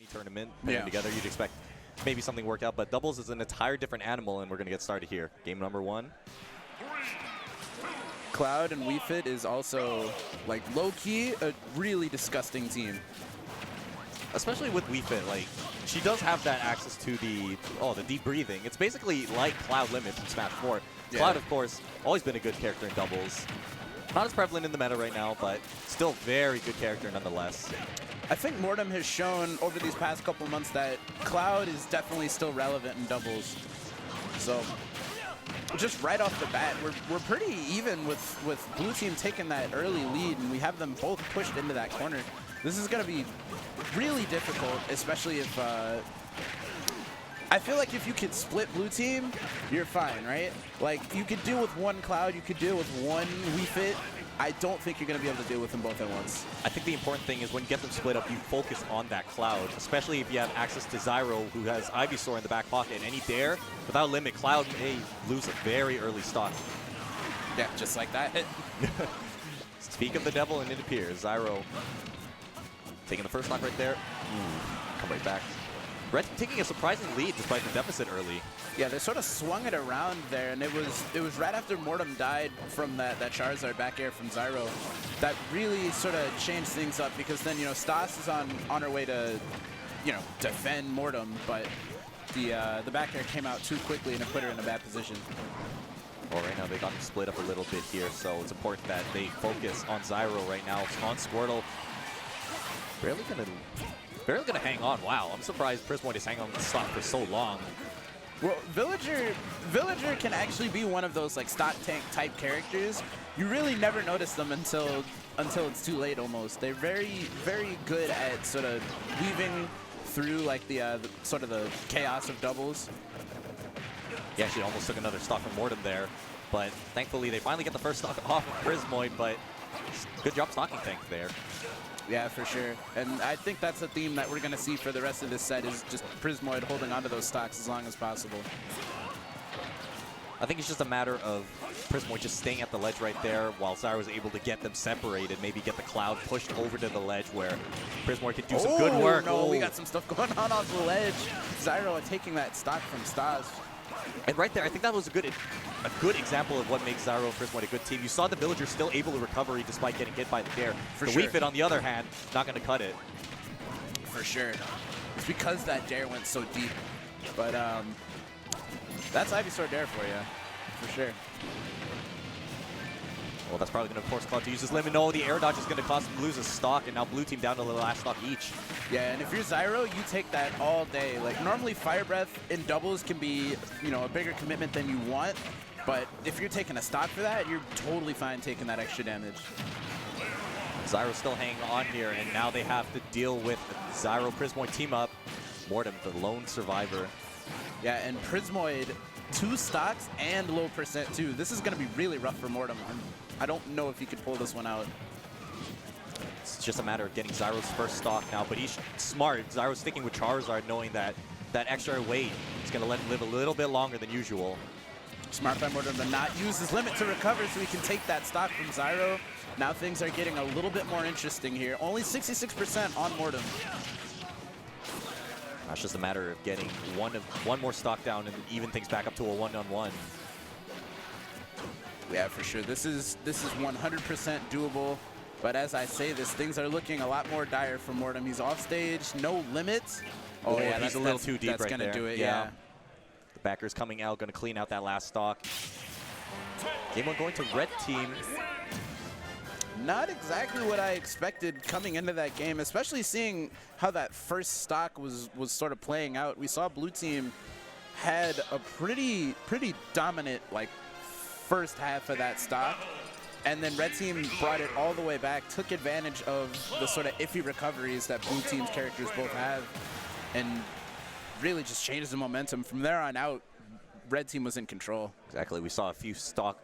tournament putting together. You'd expect maybe something work out, but doubles is an entire different animal, and we're going to get started here. Game number 1. Cloud and Wii Fit is also, like, low-key, a really disgusting team. Especially with Wii Fit, like, she does have that access to the deep breathing. It's basically like Cloud Limit from Smash 4. Yeah. Cloud, of course, always been a good character in doubles. Not as prevalent in the meta right now, but still very good character nonetheless. I think Mortem has shown over these past couple months that Cloud is definitely still relevant in doubles. So just right off the bat, we're pretty even with blue team taking that early lead, and we have them both pushed into that corner. This is going to be really difficult, especially if I feel like if you could split blue team, you're fine, right? Like, you could deal with one Cloud, you could deal with one Wii Fit. I don't think you're going to be able to deal with them both at once. I think the important thing is when you get them split up, you focus on that Cloud, especially if you have access to Xyro, who has Ivysaur in the back pocket, and any dare, without limit, Cloud may lose a very early stock. Yeah, just like that. Speak of the devil, and it appears. Xyro taking the first stock right there. Come right back. Red taking a surprising lead despite the deficit early. Yeah, they sort of swung it around there, and it was right after Mortem died from that Charizard back air from Xyro that really sort of changed things up, because then, you know, Stas is on her way to, you know, defend Mortem, but the back air came out too quickly and it put her in a bad position. Well, right now they got them split up a little bit here, so it's important that they focus on Xyro right now. On Squirtle, barely gonna hang on. Wow, I'm surprised Prismoid is hanging on the stock for so long. Well, Villager can actually be one of those like stock tank type characters. You really never notice them until it's too late almost. They're very, very good at sort of weaving through like the sort of the chaos of doubles. He actually almost took another stock from Mortem there, but thankfully they finally get the first stock off of Prismoid, but good job stocking tank there. Yeah, for sure. And I think that's a theme that we're going to see for the rest of this set, is just Prismoid holding onto those stocks as long as possible. I think it's just a matter of Prismoid just staying at the ledge right there while Xyro was able to get them separated, maybe get the Cloud pushed over to the ledge where Prismoid could do some good work. No, we got some stuff going on off the ledge. Xyro taking that stock from Stas. And right there, I think that was a good example of what makes Xyro and Prismoid a good team. You saw the Villager still able to recover despite getting hit by the dare. The Wii Fit, on the other hand, not going to cut it. For sure. It's because that dare went so deep. But that's Ivysaur dare for you, for sure. Well, that's probably going to force Cloud to use his limit. No, the air dodge is going to cost him lose a stock, and now blue team down to the last stock each. Yeah, and if you're Xyro, you take that all day. Like, normally Fire Breath in doubles can be, you know, a bigger commitment than you want, but if you're taking a stock for that, you're totally fine taking that extra damage. Xyro still hanging on here, and now they have to deal with Xyro Prismoid team up. Mortem, the lone survivor. Yeah, and Prismoid, 2 stocks and low percent too. This is going to be really rough for Mortem. I don't know if he could pull this one out. It's just a matter of getting Xyro's first stock now, but he's smart. Xyro's sticking with Charizard, knowing that that extra weight is going to let him live a little bit longer than usual. Smart by Mortem to not use his limit to recover so he can take that stock from Xyro. Now things are getting a little bit more interesting here. Only 66% on Mortem. It's just a matter of getting one more stock down and even things back up to a 1-on-1. Yeah, for sure. This is 100% doable. But as I say this, things are looking a lot more dire for Mortem. He's off stage, no limits. Oh yeah, he's a little too deep right there. That's gonna do it, yeah. The backer's coming out, gonna clean out that last stock. Game 1 going to red team. Not exactly what I expected coming into that game, especially seeing how that first stock was sort of playing out. We saw blue team had a pretty dominant like first half of that stock, and then red team brought it all the way back, took advantage of the sort of iffy recoveries that blue team's characters both have, and really just changed the momentum. From there on out, red team was in control. Exactly. We saw a few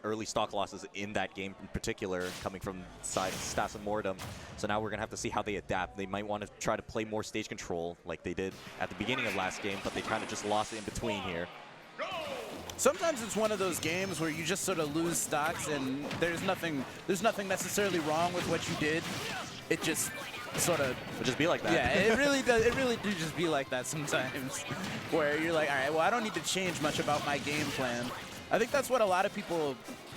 early stock losses in that game in particular coming from side Stas and Mortem. So now we're going to have to see how they adapt. They might want to try to play more stage control like they did at the beginning of last game, but they kind of just lost it in between here. Sometimes it's one of those games where you just sort of lose stocks and there's nothing necessarily wrong with what you did. It just sort of It'll just be like that. Yeah, it really does. It really do just be like that sometimes, where you're like, all right, well, I don't need to change much about my game plan. I think that's what a lot of people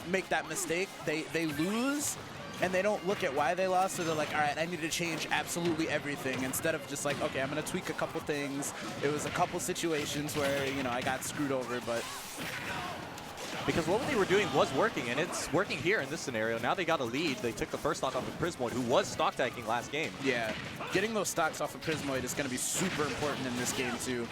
make that mistake. They lose, and they don't look at why they lost, so they're like, all right, I need to change absolutely everything, instead of just like, okay, I'm going to tweak a couple things. It was a couple situations where, you know, I got screwed over, but... Because what they were doing was working, and it's working here in this scenario. Now they got a lead. They took the first stock off of Prismoid, who was stock tanking last game. Yeah, getting those stocks off of Prismoid is going to be super important in this game, too.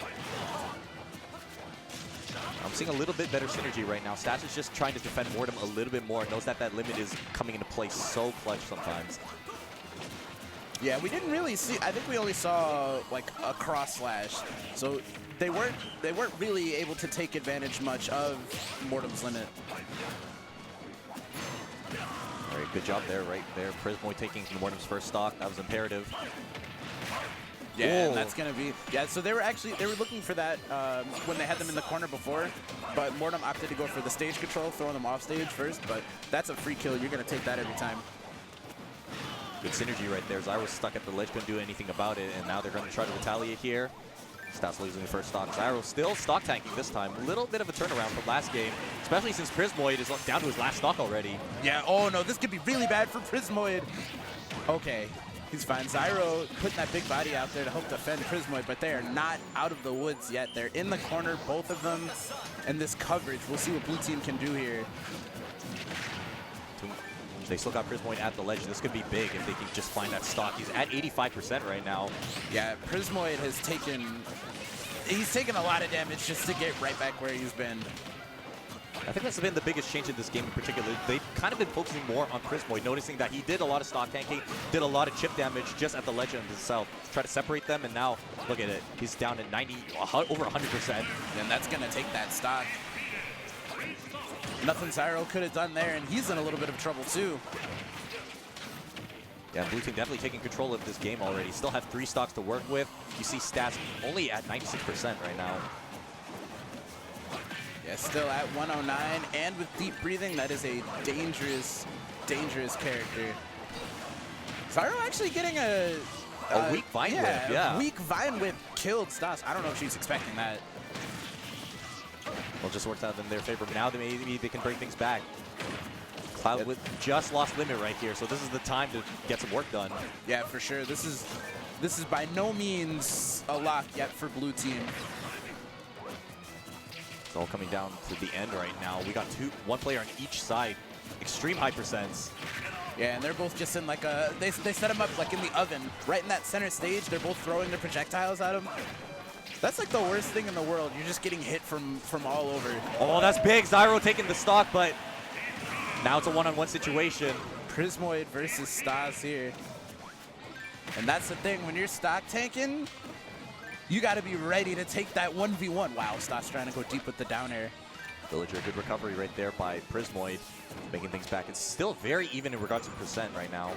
I'm seeing a little bit better synergy right now. Stas is just trying to defend Mortem a little bit more, knows that that limit is coming into play so clutch sometimes. Yeah, we didn't really see, I think we only saw like a cross slash. So they weren't really able to take advantage much of Mortem's limit. All right, good job there, right there. Prismoid taking Mortem's first stock. That was imperative. Yeah, and that's going to be, yeah, so they were looking for that when they had them in the corner before, but Mortem opted to go for the stage control, throwing them off stage first, but that's a free kill. You're going to take that every time. Good synergy right there. Xyro's stuck at the ledge, couldn't do anything about it, and now they're going to try to retaliate here. Stas losing the first stock. Xyro still stock tanking this time. A little bit of a turnaround from last game, especially since Prismoid is down to his last stock already. Yeah, oh no, this could be really bad for Prismoid. Okay, he's fine. Xyro putting that big body out there to help defend Prismoid, but they are not out of the woods yet. They're in the corner, both of them, and this coverage. We'll see what blue team can do here. They still got Prismoid at the ledge. This could be big if they can just find that stock. He's at 85% right now. Yeah, Prismoid has taken a lot of damage just to get right back where he's been. I think that's been the biggest change in this game in particular. They've kind of been focusing more on Prismoid, noticing that he did a lot of stock tanking, did a lot of chip damage just at the ledge himself. Try to separate them, and now, look at it. He's down at 90, over 100%. And that's going to take that stock. Nothing Xyro could have done there, and he's in a little bit of trouble too. Yeah, blue team definitely taking control of this game already. Still have 3 stocks to work with. You see Stas only at 96% right now. Yeah, still at 109, and with deep breathing, that is a dangerous, dangerous character. Xyro actually getting a weak Vine Whip, yeah. Weak Vine Whip killed Stas. I don't know if she's expecting that. Well, just worked out in their favor. Now maybe they can bring things back. Cloud with just lost limit right here, so this is the time to get some work done. Yeah, for sure. This is by no means a lock yet for blue team. It's all coming down to the end right now. We got one player on each side. Extreme high percents. Yeah, and they're both just in like a, they set them up like in the oven. Right in that center stage, they're both throwing their projectiles at him. That's like the worst thing in the world. You're just getting hit from all over. Oh, that's big. Xyro taking the stock, but now it's a one-on-one situation. Prismoid versus Stas here. And that's the thing. When you're stock tanking, you got to be ready to take that 1v1. Wow, Stas trying to go deep with the down air. Villager, good recovery right there by Prismoid, making things back. It's still very even in regards to percent right now.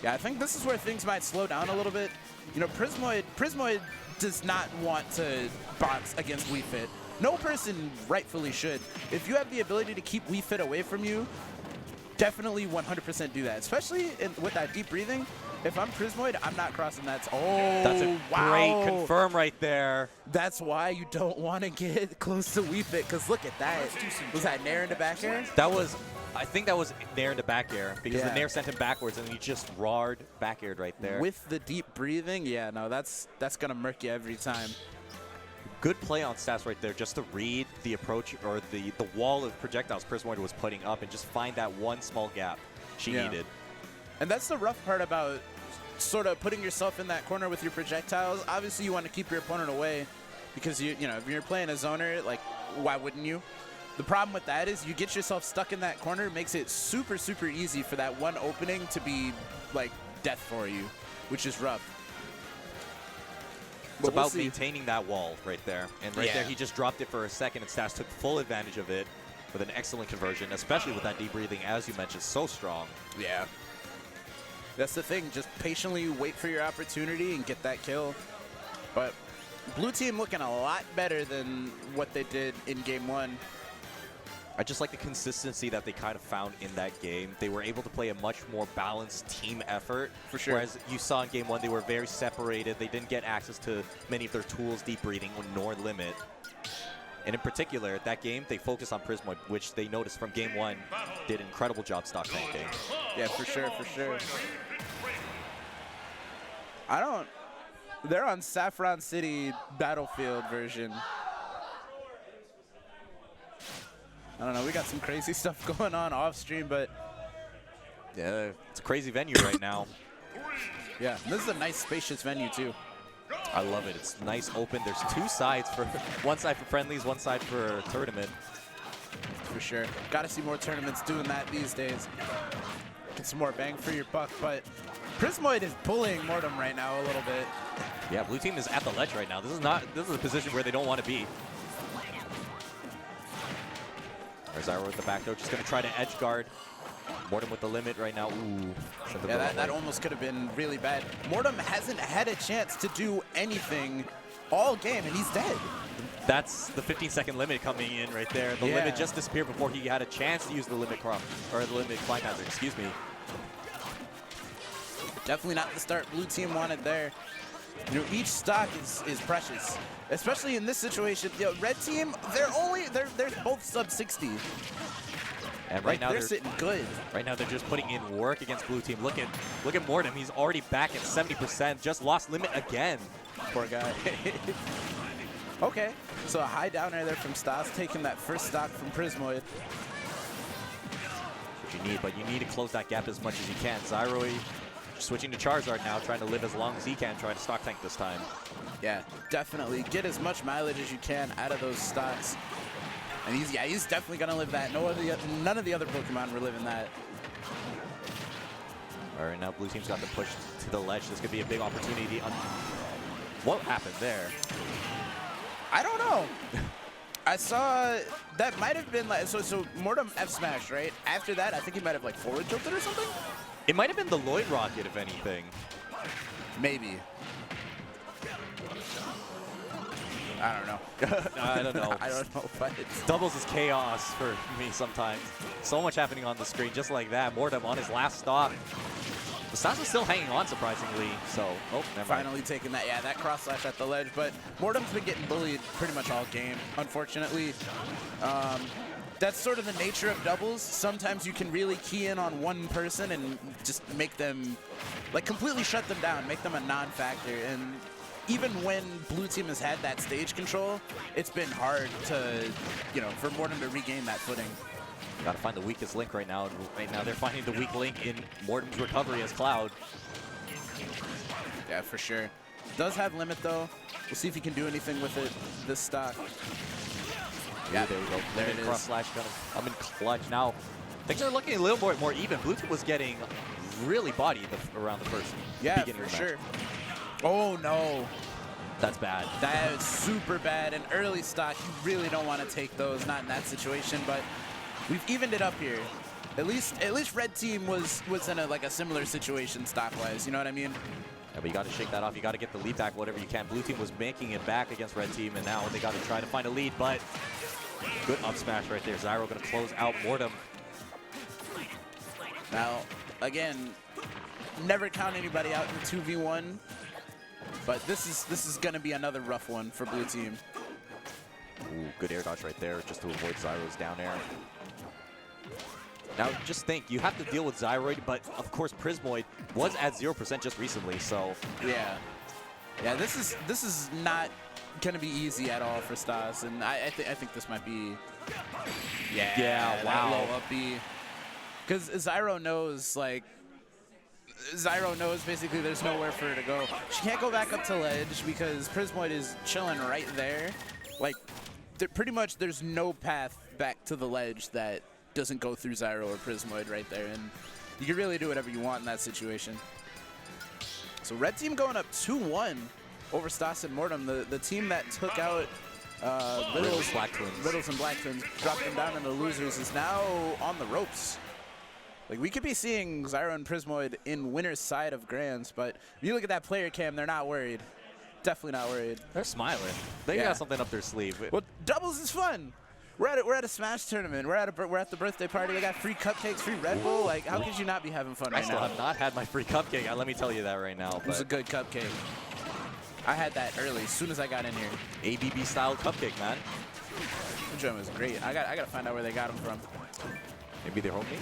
Yeah, I think this is where things might slow down a little bit. You know, Prismoid does not want to box against Wii Fit. No person rightfully should. If you have the ability to keep Wii Fit away from you, definitely 100% do that, especially with that deep breathing. If I'm Prismoid, I'm not crossing that. Oh, that's a wow. Great confirm right there. That's why you don't want to get close to Wii Fit, because look at that. Was that Nair into back air? That was, I think that was Nair into back air, because the Nair sent him backwards, and he just roared back aired right there. With the deep breathing, yeah, no, that's going to murk you every time. Good play on Stas right there, just to read the approach or the wall of projectiles Prismoid was putting up and just find that one small gap she needed. And that's the rough part about sort of putting yourself in that corner with your projectiles. Obviously, you want to keep your opponent away because, you know, if you're playing a zoner, like, why wouldn't you? The problem with that is you get yourself stuck in that corner, makes it super, super easy for that one opening to be, like, death for you, which is rough. It's about maintaining that wall right there. And right there, he just dropped it for a second, and Stas took full advantage of it with an excellent conversion, especially with that deep breathing, as you mentioned, so strong. Yeah. That's the thing. Just patiently wait for your opportunity and get that kill. But blue team looking a lot better than what they did in game one. I just like the consistency that they kind of found in that game. They were able to play a much more balanced team effort. For sure. Whereas you saw in game 1, they were very separated. They didn't get access to many of their tools, deep breathing, nor limit. And in particular, that game, they focused on Prismoid, which they noticed from game 1 did an incredible job stock tanking. Yeah, for sure, for sure. They're on Saffron City Battlefield version. I don't know, we got some crazy stuff going on off stream, but yeah, it's a crazy venue right now. Yeah, this is a nice spacious venue too. I love it. It's nice, open. There's 2 sides for one side for friendlies, one side for a tournament. For sure. Got to see more tournaments doing that these days. Get some more bang for your buck, but Prismoid is bullying Mortem right now a little bit. Yeah, blue team is at the ledge right now. This is a position where they don't want to be. There's Xyro with the back throw, just going to try to edge guard. Mortem with the limit right now. Ooh. Yeah, that almost could have been really bad. Mortem hasn't had a chance to do anything all game, and he's dead. That's the 15-second limit coming in right there. The limit just disappeared before he had a chance to use the limit crop, or the limit climb hazard, excuse me. Definitely not the start blue team wanted there. You know, each stock is precious, especially in this situation. You know, red team, they're both sub 60. And right now they're sitting good. Right now they're just putting in work against blue team. Look at Mortem. He's already back at 70%. Just lost limit again. Poor guy. Okay, so a high down air there from Stas, taking that first stock from Prismoid. What you need, but you need to close that gap as much as you can. Xyro switching to Charizard now, trying to live as long as he can, trying to stock tank this time. Yeah, definitely. Get as much mileage as you can out of those stocks. And he's definitely gonna live that. None of the other Pokemon were living that. All right, now blue team's got the push to the ledge. This could be a big opportunity. What happened there? I don't know. I saw that might have been like so Mortem F smash, right? After that, I think he might have like forward tilted or something. It might have been the Lloyd Rocket, if anything. Maybe. I don't know. I don't know. I don't know, but Doubles is chaos for me sometimes. So much happening on the screen, just like that. Mortem on his last stop. The Stas is still hanging on, surprisingly. So, oh, never finally mind. taking that. Yeah, that cross slash at the ledge. But Mortem's been getting bullied pretty much all game, unfortunately. That's sort of the nature of doubles. Sometimes you can really key in on one person and just make them, like, completely shut them down, make them a non-factor. And even when blue team has had that stage control, it's been hard to, you know, for Mortem to regain that footing. Got to find the weakest link right now. And right now they're finding the weak link in Mortem's recovery as Cloud. Yeah, for sure. Does have limit though. We'll see if he can do anything with it this stock. Yeah, there we go. There it is. Cross slash gonna come in clutch. Now things are looking a little more even. Blue team was getting really bodied around the first beginning for of the sure. match. Oh no. That's bad. That is super bad. An early stock, you really don't want to take those, not in that situation, but we've evened it up here. At least red team was in a similar situation stock-wise, you know what I mean? Yeah, but you got to shake that off. You got to get the lead back whatever you can. Blue team was making it back against red team, and now they got to try to find a lead, but good up smash right there. Xyro going to close out Mortem. Now, again, never count anybody out in the 2v1, but this is going to be another rough one for blue team. Ooh, good air dodge right there just to avoid Xyro's down air. Now, just think, you have to deal with Xyroid, but of course Prismoid was at 0% just recently, so. Yeah. Yeah, this is not going to be easy at all for Stas, and I think this might be. Yeah, wow. Low up B. Because Xyro knows, like, basically there's nowhere for her to go. She can't go back up to ledge because Prismoid is chilling right there. Like, pretty much there's no path back to the ledge that doesn't go through Xyro or Prismoid right there, and you can really do whatever you want in that situation. So red team going up 2-1 over Stas and Mortem, the team that took out Riddles and Black Twins, dropped them down into losers, is now on the ropes. Like, we could be seeing Xyro and Prismoid in winner's side of Grands, but if you look at that player cam, they're not worried. Definitely not worried. They're smiling. They got something up their sleeve. Well, doubles is fun. We're at a Smash tournament. We're at the birthday party. They got free cupcakes, free Red Bull. Like, how could you not be having fun right now? I still have not had my free cupcake. Let me tell you that right now. It was a good cupcake. I had that early, as soon as I got in here. ABB style cupcake, man. The joint was great. I gotta find out where they got them from. Maybe they're homemade.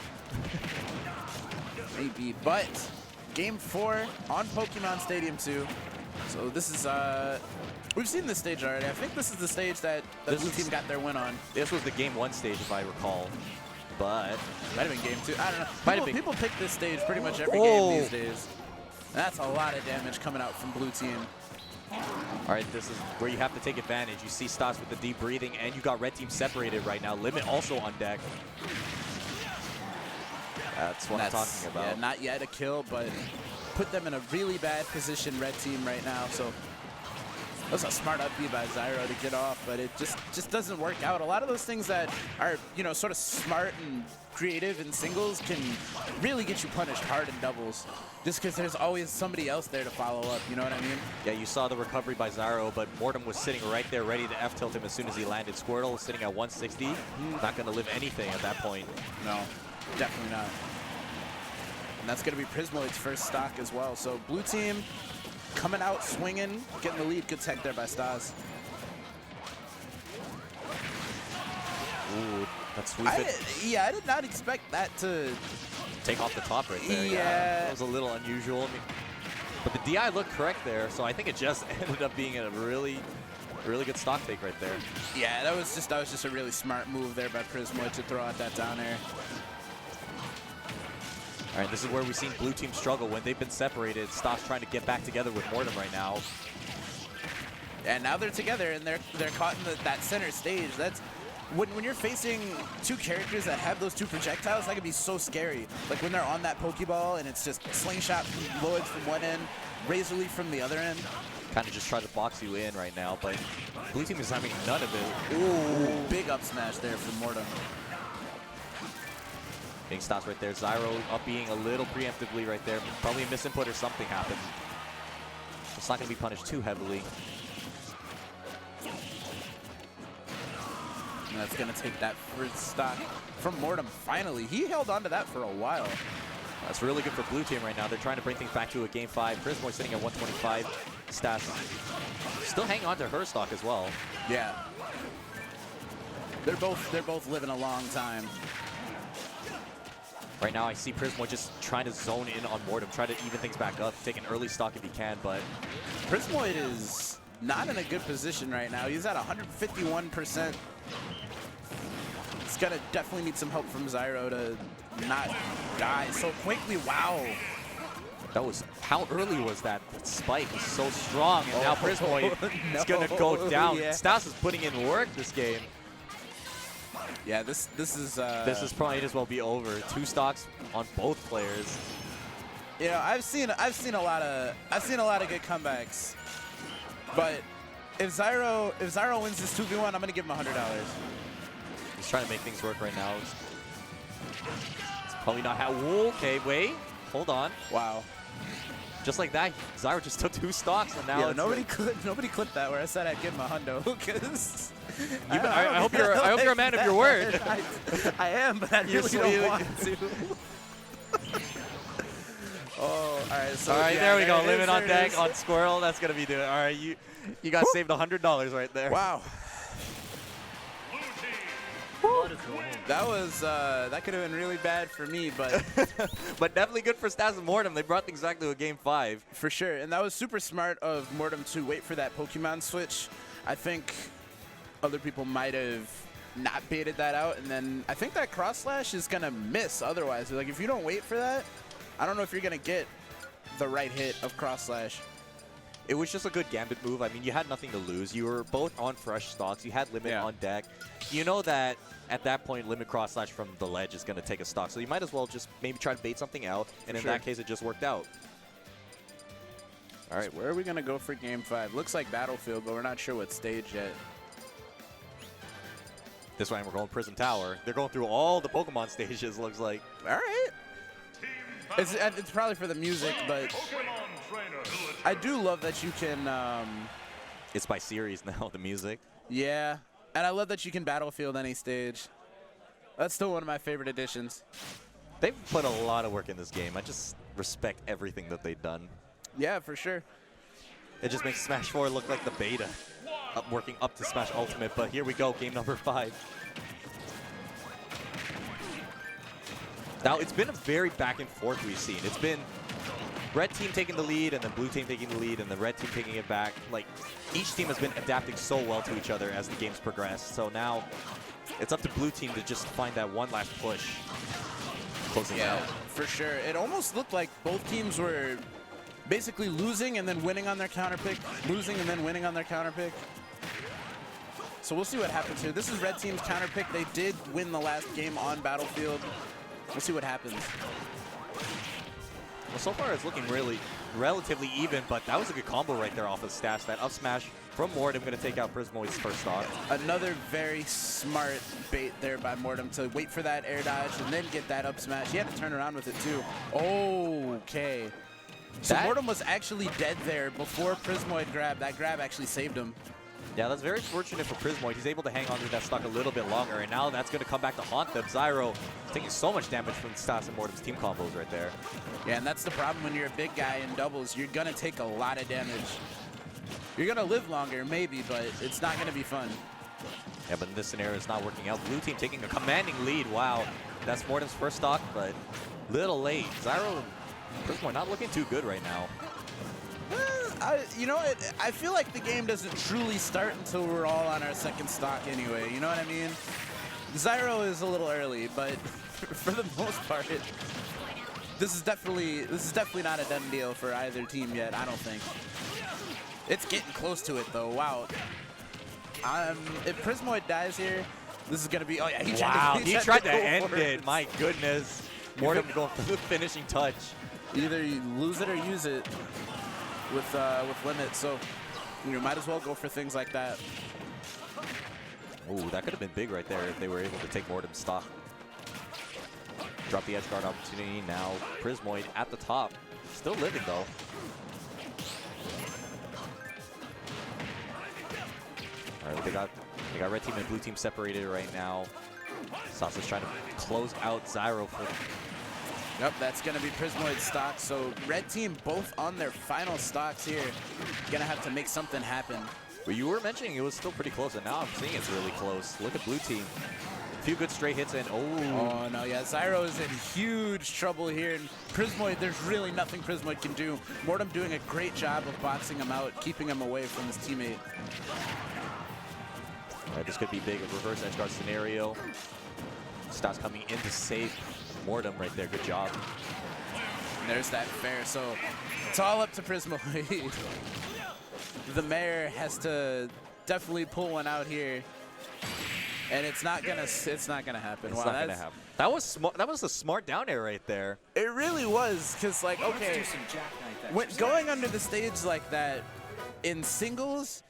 Maybe, but Game 4 on Pokemon Stadium 2. So this is we've seen this stage already. I think this is the stage that the blue team got their win on. This was the Game 1 stage, if I recall. But might have been Game 2. I don't know. People pick this stage pretty much every Oh. game these days. That's a lot of damage coming out from blue team. All right, this is where you have to take advantage. You see Stas with the deep breathing, and you got red team separated right now. Limit also on deck. That's what I'm talking about. Yeah, not yet a kill, but put them in a really bad position, red team right now. So that was a smart up B by Xyro to get off, but it just doesn't work out. A lot of those things that are, you know, sort of smart and creative in singles can really get you punished hard in doubles, just because there's always somebody else there to follow up, you know what I mean? Yeah, you saw the recovery by Xyro, but Mortem was sitting right there ready to F-tilt him as soon as he landed. Squirtle sitting at 160. Not going to live anything at that point. No, definitely not. And that's going to be Prismoid's first stock as well. So blue team coming out swinging, getting the lead. Good tech there by Stas. Ooh, that's sweet. Yeah, I did not expect that to take off the top right there. Yeah. That was a little unusual. I mean, but the DI looked correct there, so I think it just ended up being a really good stock take right there. Yeah, that was just a really smart move there by Prismoid to throw out that down air. All right, this is where we've seen blue team struggle when they've been separated. Stas trying to get back together with Mortem right now. And now they're together and they're caught in that center stage. That's when you're facing two characters that have those two projectiles, that can be so scary. Like when they're on that Pokeball and it's just slingshot from Lloyd's from one end, Razor Leaf from the other end. Kind of just try to box you in right now, but blue team is having none of it. Ooh, big up smash there from Mortem. Getting Stas right there. Xyro up being a little preemptively right there. Probably a misinput or something happened. It's not going to be punished too heavily. And that's going to take that first stock from Mortem. Finally, he held on to that for a while. That's really good for blue team right now. They're trying to bring things back to a game 5. Prismoid sitting at 125. Stas still hanging on to her stock as well. Yeah. They're both living a long time. Right now, I see Prismoid just trying to zone in on Mortem, try to even things back up, take an early stock if he can, but Prismoid is not in a good position right now. He's at 151%. He's gonna definitely need some help from Xyro to not die so quickly. Wow. That was, how early was that? That spike was so strong, and now Prismoid is gonna go down. Yeah. Stas is putting in work this game. Yeah, this is probably as well be over. 2 stocks on both players. You know, I've seen a lot of good comebacks, but if Xyro wins this 2v1, I'm gonna give him $100. He's trying to make things work right now. It's probably not how. Whoa, okay, wait, hold on. Wow. Just like that, Xyro just took 2 stocks, and now yeah, nobody clipped that where I said I'd give him $100 because I hope you're a man of your word. I am, but I really don't want to. Oh, all right. So all right, yeah, there we go. Limit on it deck is. on Squirrel. That's gonna be doing. All right, you got saved $100 right there. Wow. That could have been really bad for me, but but definitely good for Stas and Mortem. They brought things back to a game 5 for sure. And that was super smart of Mortem to wait for that Pokemon switch. I think other people might have not baited that out, and then I think that cross slash is gonna miss otherwise. Like if you don't wait for that, I don't know if you're gonna get the right hit of cross slash. It was just a good gambit move. I mean, you had nothing to lose. You were both on fresh stocks. You had Limit on deck. You know that at that point, Limit cross slash from the ledge is going to take a stock. So you might as well just maybe try to bait something out. And in that case, it just worked out. All right, where are we going to go for game 5? Looks like Battlefield, but we're not sure what stage yet. This way, we're going Prism Tower. They're going through all the Pokemon stages, looks like. All right. It's probably for the music, but I do love that you can... It's by series now, the music. Yeah. And I love that you can battlefield any stage. That's still one of my favorite additions. They've put a lot of work in this game. I just respect everything that they've done. Yeah, for sure. It just makes Smash 4 look like the beta, working up to Smash Ultimate. But here we go, game number 5. Now, it's been a very back and forth we've seen. It's been red team taking the lead, and then blue team taking the lead, and the red team taking it back. Like, each team has been adapting so well to each other as the games progress. So now, it's up to blue team to just find that one last push. Closing out. For sure. It almost looked like both teams were basically losing and then winning on their counter pick, losing and then winning on their counter pick. So we'll see what happens here. This is red team's counter pick. They did win the last game on Battlefield. We'll see what happens. Well, so far it's looking relatively even, but that was a good combo right there off of Stas. That up smash from Mortem going to take out Prismoid's first stock. Another very smart bait there by Mortem to wait for that air dodge and then get that up smash. He had to turn around with it too. Okay. So Mortem was actually dead there before Prismoid grabbed. That grab actually saved him. Yeah, that's very fortunate for Prismoid. He's able to hang on to that stock a little bit longer, and now that's going to come back to haunt them. Xyro taking so much damage from Stas and Mortem's team combos right there. Yeah, and that's the problem when you're a big guy in doubles. You're going to take a lot of damage. You're going to live longer, maybe, but it's not going to be fun. Yeah, but in this scenario, it's not working out. Blue team taking a commanding lead. Wow, that's Mortem's first stock, but little late. Xyro and Prismoid not looking too good right now. You know, I feel like the game doesn't truly start until we're all on our second stock anyway. You know what I mean? Xyro is a little early, but for the most part, this is definitely not a done deal for either team yet. I don't think. It's getting close to it though. Wow. If Prismoid dies here, this is gonna be. Oh yeah, he tried to end it. My goodness. Mortem going for the finishing touch. Either you lose it or use it with limit. So you might as well go for things like that. Ooh, that could have been big right there if they were able to take Mortem's stock. Drop the edge guard opportunity. Now Prismoid at the top, still living though. All right, they got red team and blue team separated right now. Stas is trying to close out Xyro for. Yep, that's going to be Prismoid's stock. So red team both on their final stocks here. Going to have to make something happen. But you were mentioning it was still pretty close, and now I'm seeing it's really close. Look at blue team. A few good straight hits, and oh no, yeah, Xyro is in huge trouble here. And Prismoid, there's really nothing Prismoid can do. Mortem doing a great job of boxing him out, keeping him away from his teammate. All right, this could be big, a reverse edge guard scenario. Stas coming in to save Mortem right there. Good job. And there's that fair. So it's all up to Prismoid. The mayor has to definitely pull one out here, and it's not gonna happen. It's not gonna happen. That was smart. That was a smart down air right there. It really was, because like, okay, when going under the stage like that in singles.